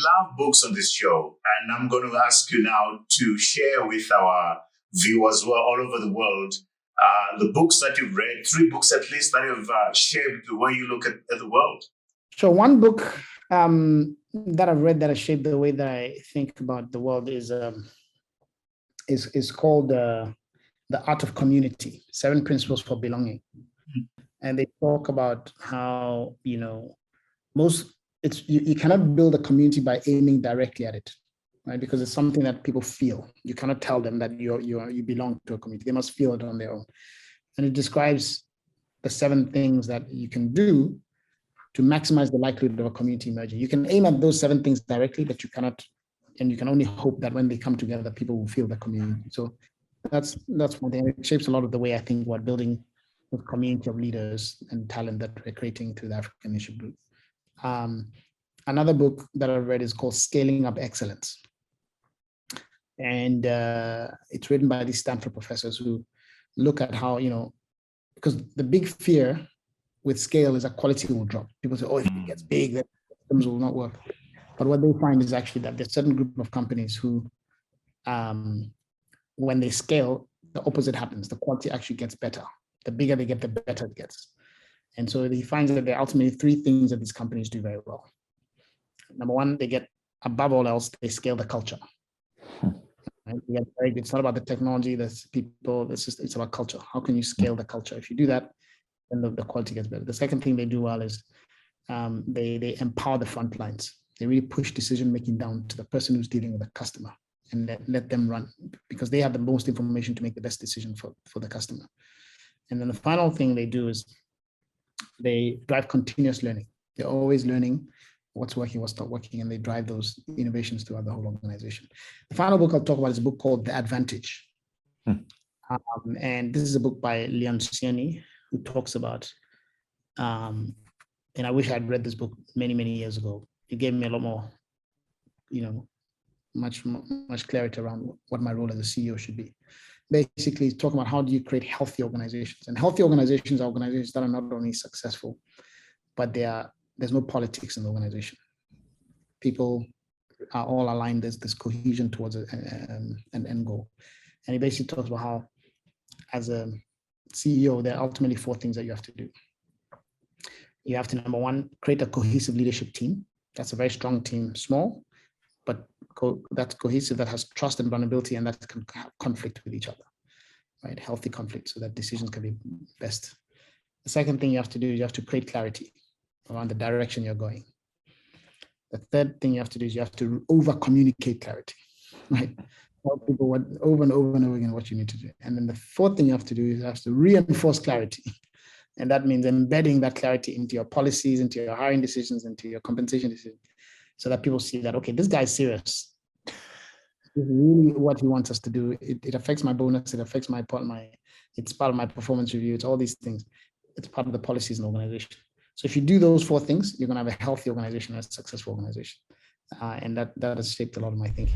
love books on this show, and I'm going to ask you now to share with our viewers who are all over the world the books that you've read, 3 books at least that have shaped the way you look at the world. So one book that I've read that has shaped the way that I think about the world is called The Art of Community: 7 Principles for Belonging. And they talk about how, you cannot build a community by aiming directly at it, right? Because it's something that people feel. You cannot tell them that you belong to a community. They must feel it on their own. And it describes the 7 things that you can do to maximize the likelihood of a community emerging. You can aim at those 7 things directly, but you cannot, and you can only hope that when they come together, people will feel the community. So that's one thing. It shapes a lot of the way I think about building a community of leaders and talent that we're creating through the African Leadership Group. Another book that I've read is called Scaling Up Excellence. And it's written by these Stanford professors who look at how, because the big fear with scale is that quality will drop. People say, oh, if it gets big, then systems will not work. But what they find is actually that there's a certain group of companies who, when they scale, the opposite happens. The quality actually gets better. The bigger they get, the better it gets. And so he finds that there are ultimately 3 things that these companies do very well. Number 1, they get, above all else, they scale the culture. Right? It's not about the technology, there's people, it's about culture. How can you scale the culture? If you do that, then the quality gets better. The second thing they do well is they empower the front lines. They really push decision-making down to the person who's dealing with the customer and let them run, because they have the most information to make the best decision for the customer. And then the final thing they do is they drive continuous learning. They're always learning what's working, what's not working, and they drive those innovations throughout the whole organization. The final book I'll talk about is a book called The Advantage. And this is a book by Leon Ciani, who talks about, and I wish I'd read this book many, many years ago. It gave me a lot more, much clarity around what my role as a CEO should be. Basically, talking about how do you create healthy organizations. And healthy organizations are organizations that are not only successful, but there's no politics in the organization. People are all aligned. There's this cohesion towards an end goal. And he basically talks about how, as a CEO, there are ultimately 4 things that you have to do. You have to, number 1, create a cohesive leadership team. That's a very strong team, small, but that's cohesive, that has trust and vulnerability, and that can have conflict with each other, right? Healthy conflict, so that decisions can be best. The second thing you have to do is you have to create clarity around the direction you're going. The third thing you have to do is you have to over-communicate clarity, right? Tell people over and over and over again what you need to do. And then the 4th thing you have to do is you have to reinforce clarity. And that means embedding that clarity into your policies, into your hiring decisions, into your compensation decisions, so that people see that, okay, this guy is serious. This is really what he wants us to do. It affects my bonus. It affects it's part of my performance review. It's all these things. It's part of the policies in the organization. So if you do those 4 things, you're going to have a healthy organization and a successful organization. And that has shaped a lot of my thinking.